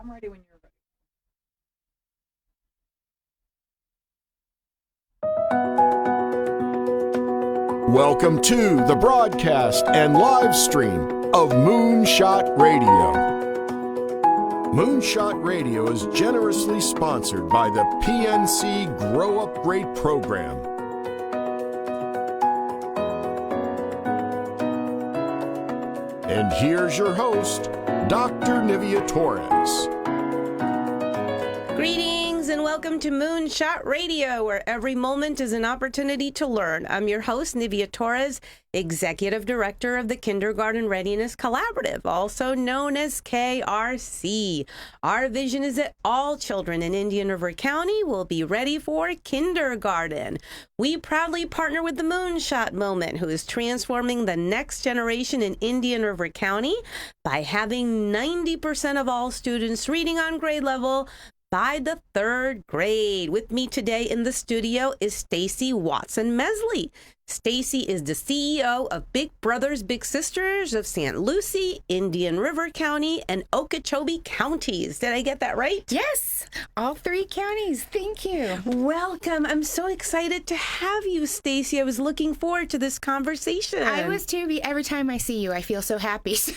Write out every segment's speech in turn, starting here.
I'm ready when you're ready. Welcome to the broadcast and live stream of Moonshot Radio. Moonshot Radio is generously sponsored by the PNC Grow Up Great program. And here's your host, Dr. Nivea Torres. Greetings and welcome to Moonshot Radio, where every moment is an opportunity to learn. I'm your host, Nivea Torres, Executive Director of the Kindergarten Readiness Collaborative, also known as KRC. Our vision is that all children in Indian River County will be ready for kindergarten. We proudly partner with the Moonshot Moment, who is transforming the next generation in Indian River County by having 90% of all students reading on grade level by the third grade. With me today in the studio is Stacey Watson-Mesley. Stacey is the CEO of Big Brothers Big Sisters of St. Lucie, Indian River County, and Okeechobee counties. Did I get that right? Yes, all three counties. Thank you. Welcome. I'm so excited to have you, Stacey. I was looking forward to this conversation. I was too. Every time I see you, I feel so happy. So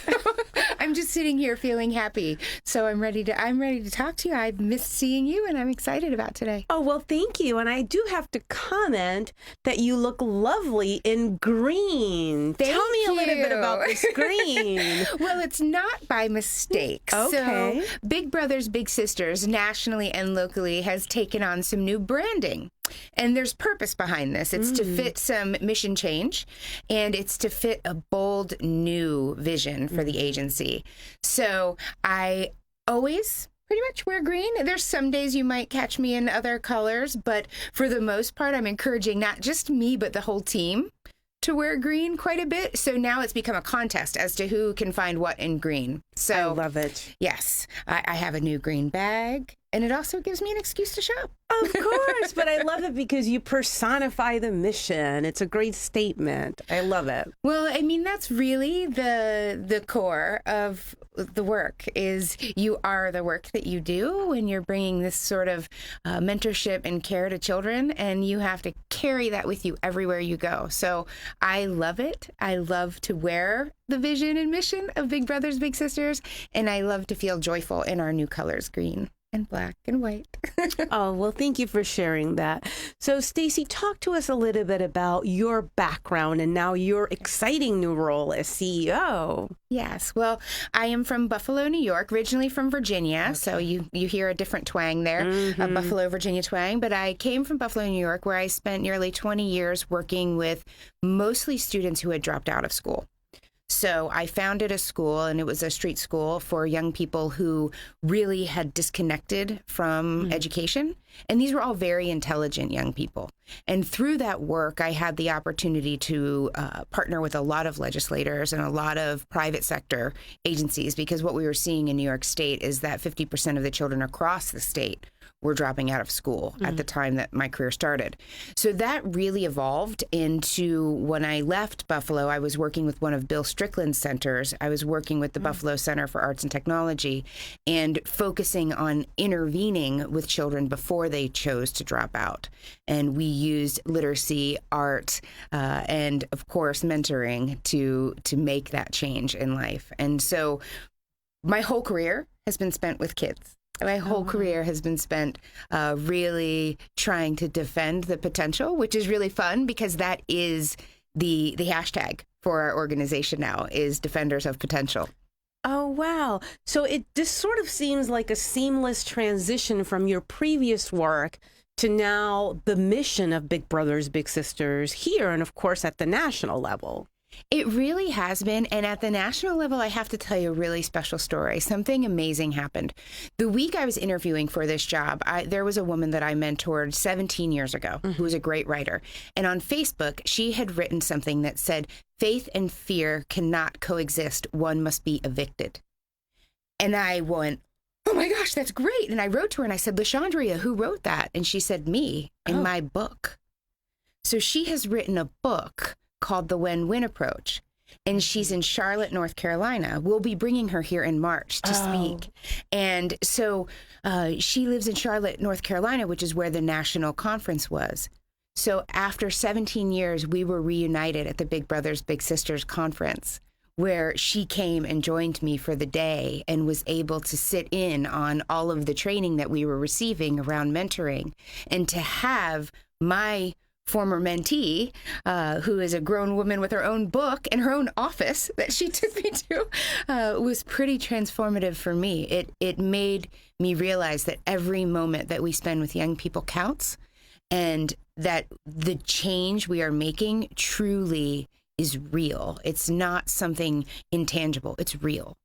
I'm just sitting here feeling happy. So I'm ready to talk to you. I've missed seeing you, and I'm excited about today. Oh, well, thank you. And I do have to comment that you look lovely in green. Tell me a little bit about this green. Well, it's not by mistake. Okay. So Big Brothers Big Sisters nationally and locally has taken on some new branding. And there's purpose behind this. It's to fit some mission change, and it's to fit a bold new vision for the agency. So I always pretty much wear green. There's some days you might catch me in other colors, but for the most part, I'm encouraging not just me, but the whole team to wear green quite a bit. So now it's become a contest as to who can find what in green. So I love it. Yes, I have a new green bag, and it also gives me an excuse to shop. Of course, but I love it because you personify the mission. It's a great statement. I love it. Well, I mean, that's really the core of the work is you are the work that you do when you're bringing this sort of mentorship and care to children, and you have to carry that with you everywhere you go. So I love it. I love to wear the vision and mission of Big Brothers Big Sisters, and I love to feel joyful in our new colors, green and black and white. Oh, well, thank you for sharing that. So, Stacey, talk to us a little bit about your background and now your exciting new role as CEO. Yes. Well, I am from Buffalo, New York, originally from Virginia. Okay. So you hear a different twang there, a Buffalo, Virginia twang. But I came from Buffalo, New York, where I spent nearly 20 years working with mostly students who had dropped out of school. So I founded a school, and it was a street school for young people who really had disconnected from education. And these were all very intelligent young people. And through that work, I had the opportunity to partner with a lot of legislators and a lot of private sector agencies, because what we were seeing in New York State is that 50% of the children across the state were dropping out of school at the time that my career started. So that really evolved into, when I left Buffalo, I was working with one of Bill Strickland's centers. I was working with the Buffalo Center for Arts and Technology and focusing on intervening with children before they chose to drop out. And we used literacy, art, and of course, mentoring to make that change in life. And so my whole career has been spent with kids. My whole career has been spent really trying to defend the potential, which is really fun because that is the hashtag for our organization now, is Defenders of Potential. Oh, wow. So this sort of seems like a seamless transition from your previous work to now the mission of Big Brothers Big Sisters here and, of course, at the national level. It really has been. And at the national level, I have to tell you a really special story. Something amazing happened. The week I was interviewing for this job, there was a woman that I mentored 17 years ago who was a great writer. And on Facebook, she had written something that said, "Faith and fear cannot coexist. One must be evicted." And I went, "Oh my gosh, that's great." And I wrote to her and I said, "LaShandria, who wrote that?" And she said, "Me, in my book." So she has written a book called the WinWin Approach. and she's in Charlotte, North Carolina. We'll be bringing her here in March to speak. And so she lives in Charlotte, North Carolina, which is where the national conference was. So after 17 years, we were reunited at the Big Brothers Big Sisters conference, where she came and joined me for the day and was able to sit in on all of the training that we were receiving around mentoring, and to have my former mentee, who is a grown woman with her own book and her own office that she took me to, was pretty transformative for me. It made me realize that every moment that we spend with young people counts, and that the change we are making truly is real. It's not something intangible. It's real.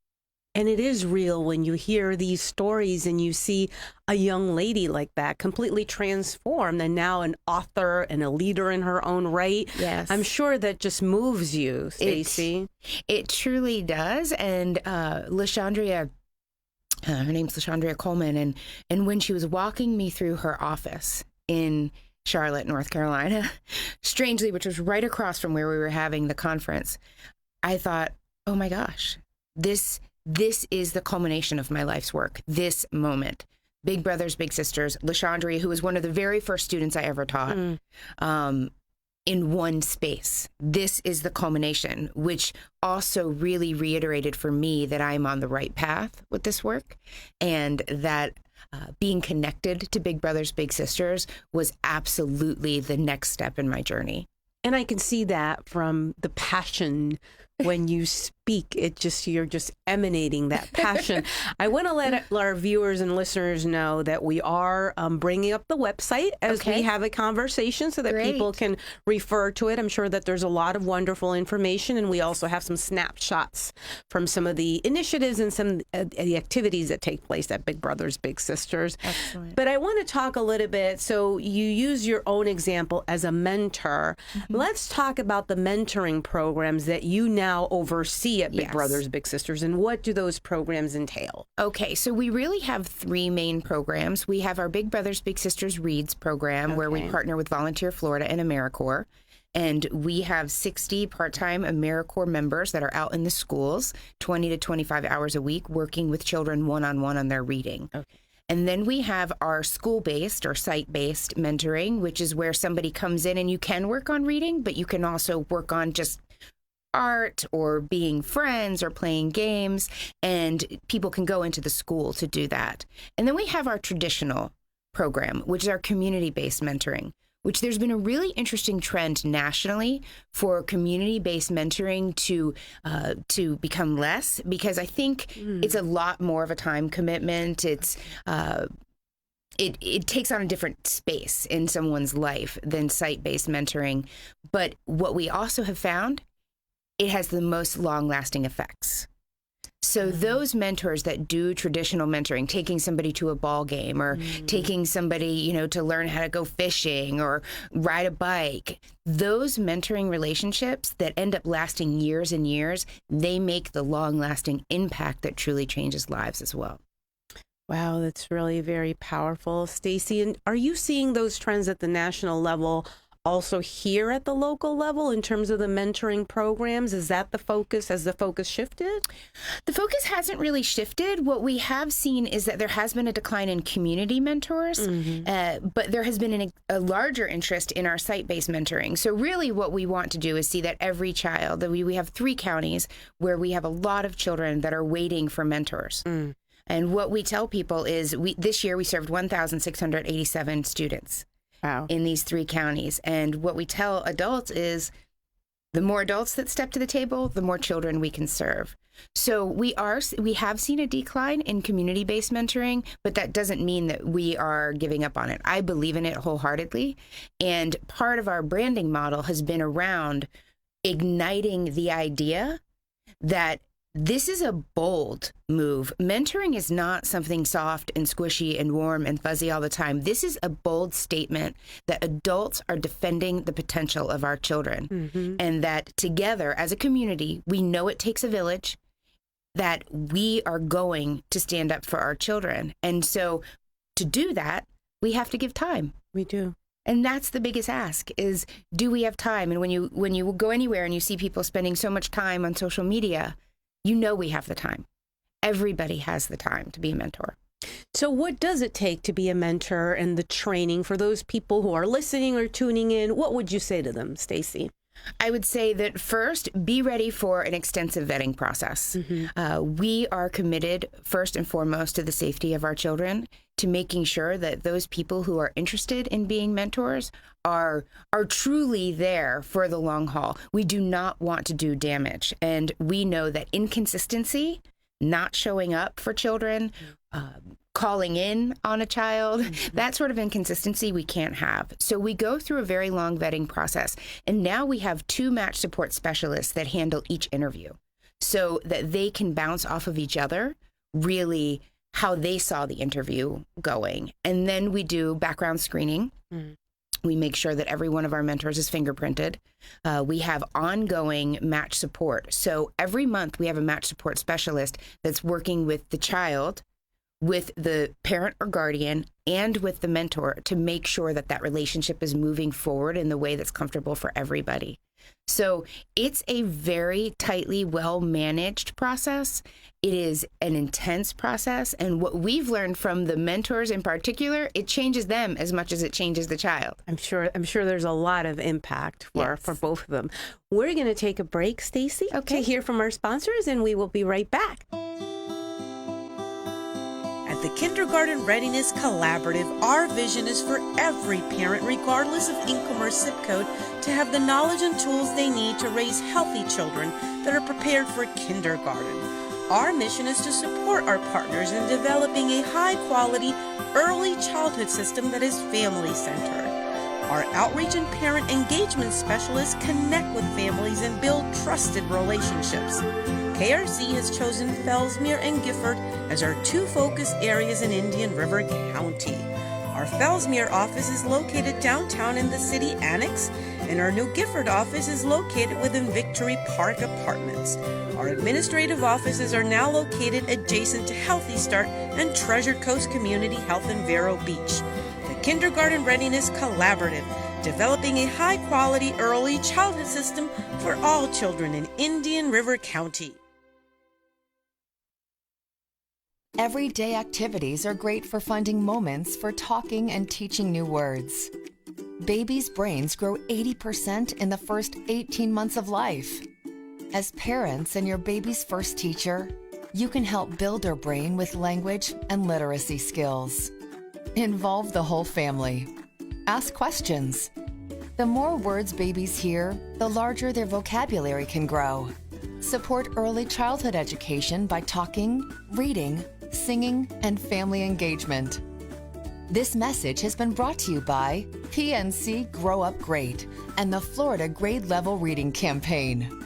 And it is real when you hear these stories and you see a young lady like that completely transformed and now an author and a leader in her own right. Yes. I'm sure that just moves you, Stacey. It truly does. And LaShondria, her name's LaShondria Coleman, and when she was walking me through her office in Charlotte, North Carolina, strangely, which was right across from where we were having the conference, I thought, oh my gosh, this is the culmination of my life's work, this moment. Big Brothers, Big Sisters, LaShondria, who was one of the very first students I ever taught, in one space. This is the culmination, which also really reiterated for me that I'm on the right path with this work, and that being connected to Big Brothers, Big Sisters was absolutely the next step in my journey. And I can see that from the passion when you speak. You're just emanating that passion. I want to let our viewers and listeners know that we are bringing up the website as we have a conversation, so that people can refer to it. I'm sure that there's a lot of wonderful information, and we also have some snapshots from some of the initiatives and some of the activities that take place at Big Brothers Big Sisters. Excellent. But I want to talk a little bit. So you use your own example as a mentor. Let's talk about the mentoring programs that you now oversee at Big Brothers Big Sisters, and what do those programs entail? Okay, so we really have three main programs. We have our Big Brothers Big Sisters Reads program, where we partner with Volunteer Florida and AmeriCorps. And we have 60 part-time AmeriCorps members that are out in the schools, 20 to 25 hours a week, working with children one-on-one on their reading. Okay. And then we have our school-based or site-based mentoring, which is where somebody comes in and you can work on reading, but you can also work on just art or being friends or playing games, and people can go into the school to do that. And then we have our traditional program, which is our community-based mentoring, which there's been a really interesting trend nationally for community-based mentoring to become less, because I think it's a lot more of a time commitment. It's it takes on a different space in someone's life than site-based mentoring. But what we also have found, it has the most long-lasting effects. So those mentors that do traditional mentoring, taking somebody to a ball game or taking somebody, to learn how to go fishing or ride a bike, those mentoring relationships that end up lasting years and years, they make the long-lasting impact that truly changes lives as well. Wow, that's really very powerful, Stacey. And are you seeing those trends at the national level also here at the local level in terms of the mentoring programs? Is that the focus? Has the focus shifted? The focus hasn't really shifted. What we have seen is that there has been a decline in community mentors, but there has been a larger interest in our site-based mentoring. So really what we want to do is see that every child, that we have 3 counties where we have a lot of children that are waiting for mentors. And what we tell people is this year we served 1,687 students. Wow. In these 3 counties. And what we tell adults is the more adults that step to the table, the more children we can serve. So we have seen a decline in community-based mentoring, but that doesn't mean that we are giving up on it. I believe in it wholeheartedly. And part of our branding model has been around igniting the idea that this is a bold move. Mentoring is not something soft and squishy and warm and fuzzy all the time. This is a bold statement that adults are defending the potential of our children, and that together as a community, we know it takes a village, that we are going to stand up for our children. And so to do that, we have to give time. We do. And that's the biggest ask is, do we have time? And when you go anywhere and you see people spending so much time on social media, you know we have the time. Everybody has the time to be a mentor. So what does it take to be a mentor and the training for those people who are listening or tuning in? What would you say to them, Stacey? I would say that first, be ready for an extensive vetting process. We are committed first and foremost to the safety of our children, to making sure that those people who are interested in being mentors are truly there for the long haul. We do not want to do damage. And we know that inconsistency, not showing up for children, calling in on a child, that sort of inconsistency we can't have. So we go through a very long vetting process. And now we have 2 match support specialists that handle each interview so that they can bounce off of each other, really how they saw the interview going. And then we do background screening. We make sure that every one of our mentors is fingerprinted. We have ongoing match support. So every month we have a match support specialist that's working with the child, with the parent or guardian, and with the mentor to make sure that that relationship is moving forward in the way that's comfortable for everybody. So it's a very tightly well-managed process. It is an intense process. And what we've learned from the mentors in particular, it changes them as much as it changes the child. I'm sure there's a lot of impact for both of them. We're going to take a break, Stacey, to hear from our sponsors, and we will be right back. At the Kindergarten Readiness Collaborative, our vision is for every parent, regardless of income or zip code, to have the knowledge and tools they need to raise healthy children that are prepared for kindergarten. Our mission is to support our partners in developing a high-quality early childhood system that is family-centered. Our outreach and parent engagement specialists connect with families and build trusted relationships. KRC has chosen Fellsmere and Gifford as our 2 focus areas in Indian River County. Our Fellsmere office is located downtown in the city annex, and our new Gifford office is located within Victory Park Apartments. Our administrative offices are now located adjacent to Healthy Start and Treasure Coast Community Health in Vero Beach. The Kindergarten Readiness Collaborative, developing a high-quality early childhood system for all children in Indian River County. Everyday activities are great for finding moments for talking and teaching new words. Babies' brains grow 80% in the first 18 months of life. As parents and your baby's first teacher, you can help build their brain with language and literacy skills. Involve the whole family. Ask questions. The more words babies hear, the larger their vocabulary can grow. Support early childhood education by talking, reading, singing, and family engagement. This message has been brought to you by PNC Grow Up Great and the Florida Grade Level Reading Campaign.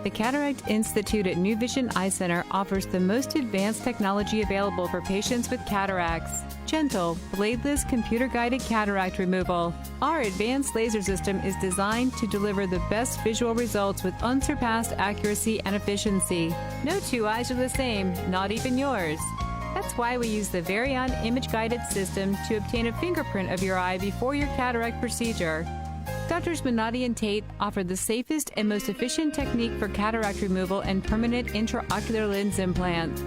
The Cataract Institute at New Vision Eye Center offers the most advanced technology available for patients with cataracts. Gentle, bladeless, computer-guided cataract removal. Our advanced laser system is designed to deliver the best visual results with unsurpassed accuracy and efficiency. No 2 eyes are the same, not even yours. That's why we use the very own image-guided system to obtain a fingerprint of your eye before your cataract procedure. Drs. Minotti and Tate offer the safest and most efficient technique for cataract removal and permanent intraocular lens implant.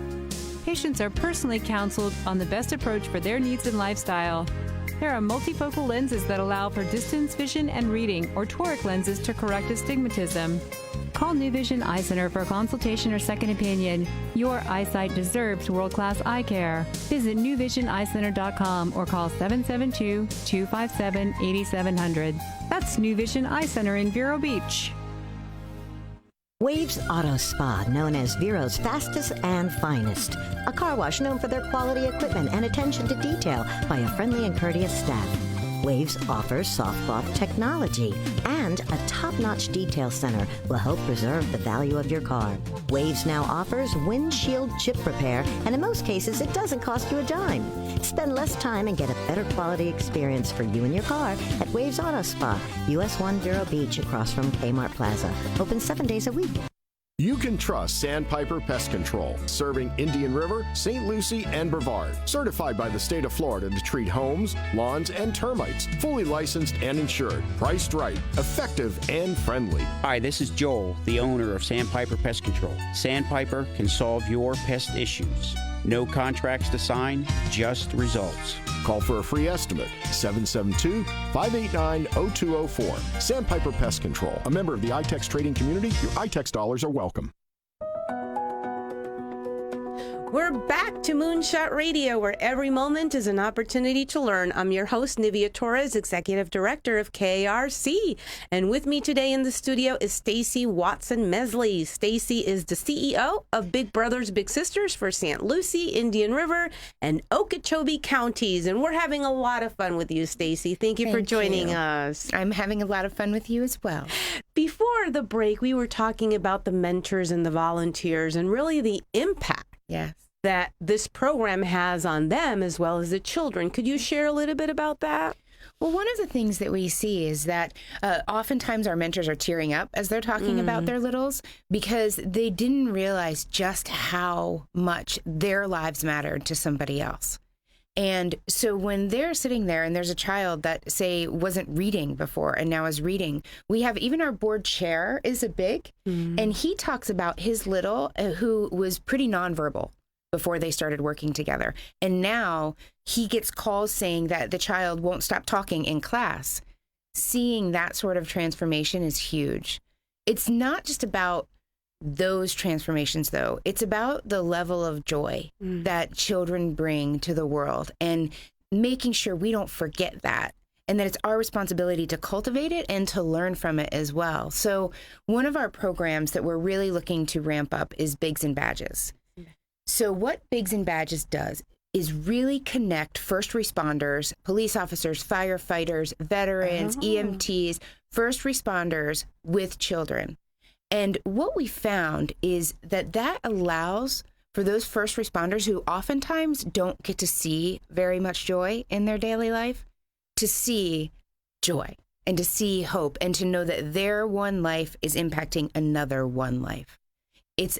Patients are personally counseled on the best approach for their needs and lifestyle. There are multifocal lenses that allow for distance vision and reading, or toric lenses to correct astigmatism. Call New Vision Eye Center for a consultation or second opinion. Your eyesight deserves world-class eye care. Visit newvisioneyecenter.com or call 772-257-8700. That's New Vision Eye Center in Vero Beach. Waves Auto Spa, known as Vero's fastest and finest. A car wash known for their quality equipment and attention to detail by a friendly and courteous staff. Waves offers soft cloth technology, and a top-notch detail center will help preserve the value of your car. Waves now offers windshield chip repair, and in most cases, it doesn't cost you a dime. Spend less time and get a better quality experience for you and your car at Waves Auto Spa, US 1 Vero Beach, across from Kmart Plaza. Open 7 days a week. You can trust Sandpiper Pest Control, serving Indian River, St. Lucie, and Brevard. Certified by the state of Florida to treat homes, lawns, and termites. Fully licensed and insured. Priced right, effective, and friendly. Hi, this is Joel, the owner of Sandpiper Pest Control. Sandpiper can solve your pest issues. No contracts to sign, just results. Call for a free estimate, 772-589-0204. Sandpiper Pest Control, a member of the iTex trading community. Your iTex dollars are welcome. We're back to Moonshot Radio, where every moment is an opportunity to learn. I'm your host, Nivea Torres, Executive Director of KRC. And with me today in the studio is Stacey Watson-Mesley. Stacey is the CEO of Big Brothers Big Sisters for St. Lucie, Indian River, and Okeechobee counties. And we're having a lot of fun with you, Stacey. Thank you for joining us. I'm having a lot of fun with you as well. Before the break, we were talking about the mentors and the volunteers and really the impact that this program has on them as well as the children. Could you share a little bit about that? Well, one of the things that we see is that oftentimes our mentors are tearing up as they're talking about their littles because they didn't realize just how much their lives mattered to somebody else. And so when they're sitting there and there's a child that, say, wasn't reading before and now is reading, we have even our board chair is a big, and he talks about his little who was pretty nonverbal before they started working together. And now he gets calls saying that the child won't stop talking in class. Seeing that sort of transformation is huge. It's not just about those transformations, though. It's about the level of joy that children bring to the world and making sure we don't forget that and that it's our responsibility to cultivate it and to learn from it as well. So one of our programs that we're really looking to ramp up is Bigs and Badges. So what Bigs and Badges does is really connect first responders, police officers, firefighters, veterans, EMTs, first responders with children. And what we found is that that allows for those first responders who oftentimes don't get to see very much joy in their daily life to see joy and to see hope and to know that their one life is impacting another one life. It's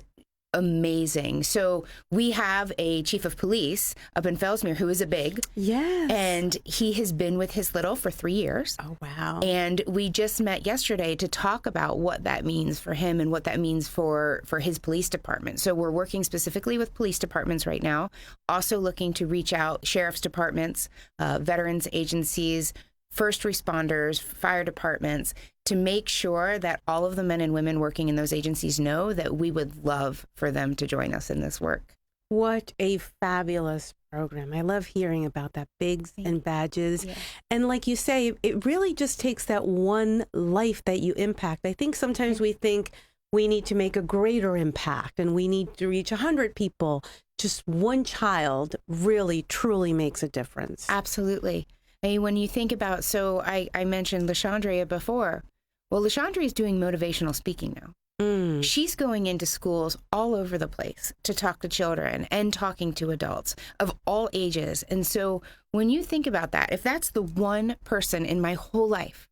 amazing. So we have a chief of police up in Fellsmere who is a big. Yes. And he has been with his little for 3 years. Oh, wow. And we just met yesterday to talk about what that means for him and what that means for his police department. So we're working specifically with police departments right now, also looking to reach out sheriff's departments, veterans agencies, first responders, fire departments, to make sure that all of the men and women working in those agencies know that we would love for them to join us in this work. What a fabulous program. I love hearing about that, Bigs and Badges. Yeah. And like you say, it really just takes that one life that you impact. I think sometimes we think we need to make a greater impact and we need to reach 100 people. Just one child really, truly makes a difference. Absolutely. I mean, when you think about, so I mentioned LaShondria before. Well, LaShondria is doing motivational speaking now. She's going into schools all over the place to talk to children and talking to adults of all ages. And so when you think about that, if that's the one person in my whole life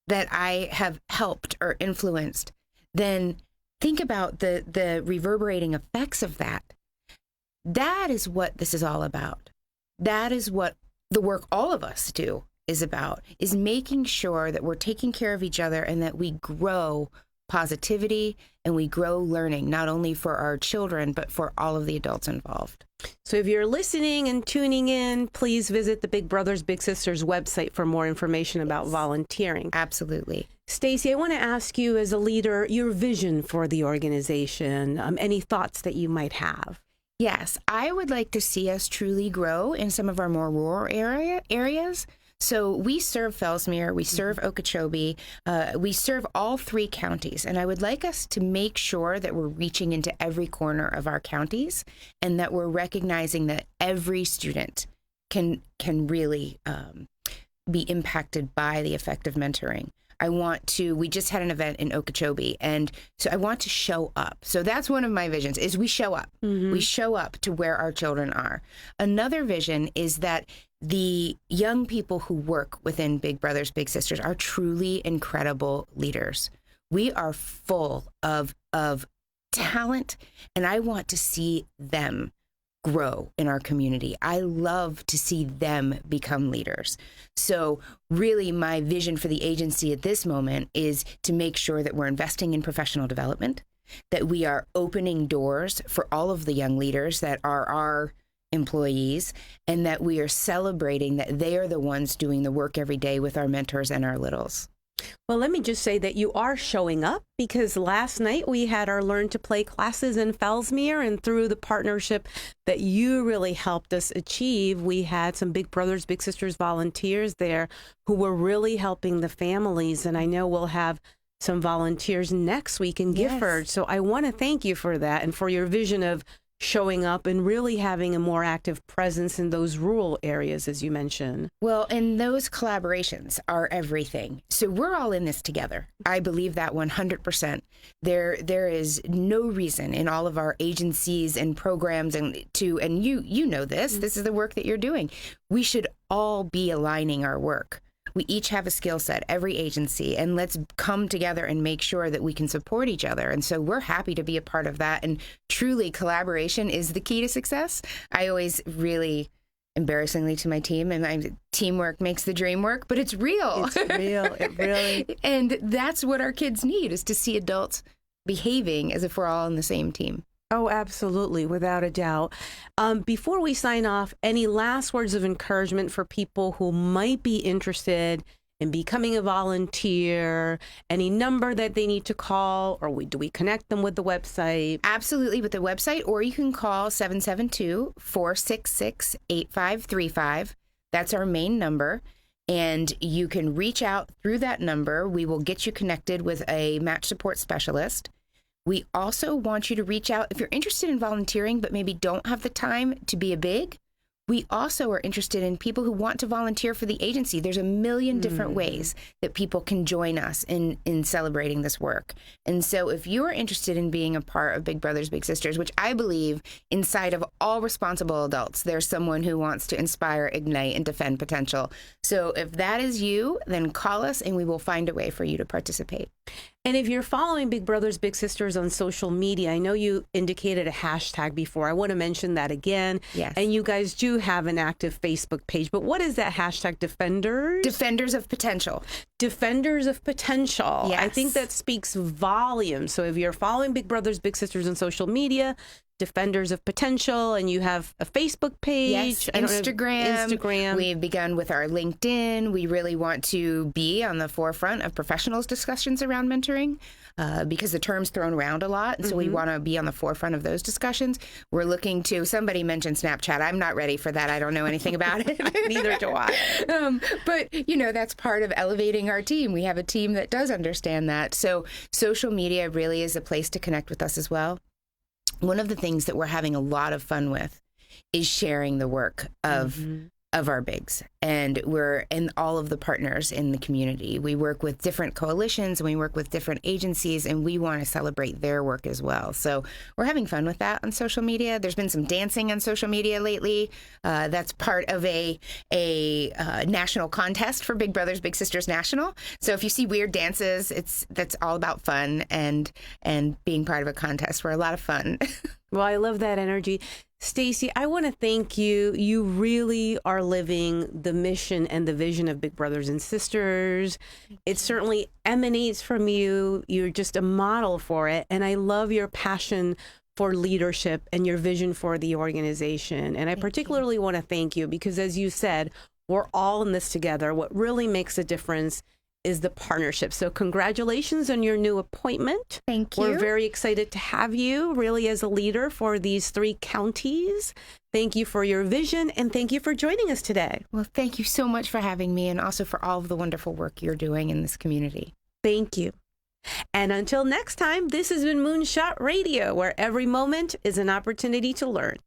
that I have helped or influenced, then think about the reverberating effects of that. That is what this is all about. That is what the work all of us do is about, is making sure that we're taking care of each other and that we grow positivity and we grow learning, not only for our children, but for all of the adults involved. So if you're listening and tuning in, please visit the Big Brothers Big Sisters website for more information about volunteering. Absolutely. Stacey, I want to ask you as a leader, your vision for the organization, any thoughts that you might have? Yes, I would like to see us truly grow in some of our more rural areas. So we serve Fellsmere, we serve Okeechobee, we serve all 3 counties, and I would like us to make sure that we're reaching into every corner of our counties and that we're recognizing that every student can really be impacted by the effective mentoring. We just had an event in Okeechobee, and so I want to show up. So that's one of my visions, is we show up. We show up to where our children are. Another vision is that the young people who work within Big Brothers Big Sisters are truly incredible leaders. We are full of talent, and I want to see them grow in our community. I love to see them become leaders. So really my vision for the agency at this moment is to make sure that we're investing in professional development, that we are opening doors for all of the young leaders that are our employees, and that we are celebrating that they are the ones doing the work every day with our mentors and our littles. Well, let me just say that you are showing up, because last night we had our Learn to Play classes in Fellsmere, and through the partnership that you really helped us achieve, we had some Big Brothers Big Sisters volunteers there who were really helping the families. And I know we'll have some volunteers next week in Gifford. So I want to thank you for that and for your vision of showing up and really having a more active presence in those rural areas, as you mentioned. Well, and those collaborations are everything. So we're all in this together. I believe that 100%. There is no reason in all of our agencies and programs and you know this is the work that you're doing. We should all be aligning our work. We each have a skill set, every agency, and let's come together and make sure that we can support each other. And so we're happy to be a part of that. And truly, collaboration is the key to success. I always really, embarrassingly to my team, and my teamwork makes the dream work, but it's real. It's real. It really. And that's what our kids need, is to see adults behaving as if we're all on the same team. Oh, absolutely, without a doubt. Before we sign off, any last words of encouragement for people who might be interested in becoming a volunteer? Any number that they need to call, or do we connect them with the website? Absolutely, with the website, or you can call 772-466-8535. That's our main number. And you can reach out through that number. We will get you connected with a match support specialist. We also want you to reach out if you're interested in volunteering, but maybe don't have the time to be a big. We also are interested in people who want to volunteer for the agency. There's a million different ways that people can join us in celebrating this work. And so if you're interested in being a part of Big Brothers Big Sisters, which I believe inside of all responsible adults, there's someone who wants to inspire, ignite, and defend potential. So if that is you, then call us and we will find a way for you to participate. And if you're following Big Brothers Big Sisters on social media, I know you indicated a hashtag before. I want to mention that again. Yes. And you guys do have an active Facebook page. But what is that hashtag? Defenders? Defenders of Potential. Defenders of Potential. Yes. I think that speaks volumes. So if you're following Big Brothers Big Sisters on social media, Defenders of Potential, and you have a Facebook page. Yes, Instagram. We've begun with our LinkedIn. We really want to be on the forefront of professionals' discussions around mentoring because the term's thrown around a lot. And so we want to be on the forefront of those discussions. We're looking to, somebody mentioned Snapchat. I'm not ready for that. I don't know anything about it. Neither do I. But, that's part of elevating our team. We have a team that does understand that. So social media really is a place to connect with us as well. One of the things that we're having a lot of fun with is sharing the work of our bigs. And we're in all of the partners in the community. We work with different coalitions and we work with different agencies, and we want to celebrate their work as well. So we're having fun with that on social media. There's been some dancing on social media lately. That's part of a national contest for Big Brothers Big Sisters National. So if you see weird dances, that's all about fun and being part of a contest. We're a lot of fun. Well, I love that energy. Stacey, I want to thank you. You really are living the mission and the vision of Big Brothers and Sisters. It certainly emanates from you. You're just a model for it. And I love your passion for leadership and your vision for the organization. And I particularly want to thank you because, as you said, we're all in this together. What really makes a difference is the partnership. So congratulations on your new appointment. Thank you. We're very excited to have you really as a leader for these 3 counties. Thank you for your vision, and thank you for joining us today. Well, thank you so much for having me, and also for all of the wonderful work you're doing in this community. Thank you. And until next time, this has been Moonshot Radio, where every moment is an opportunity to learn.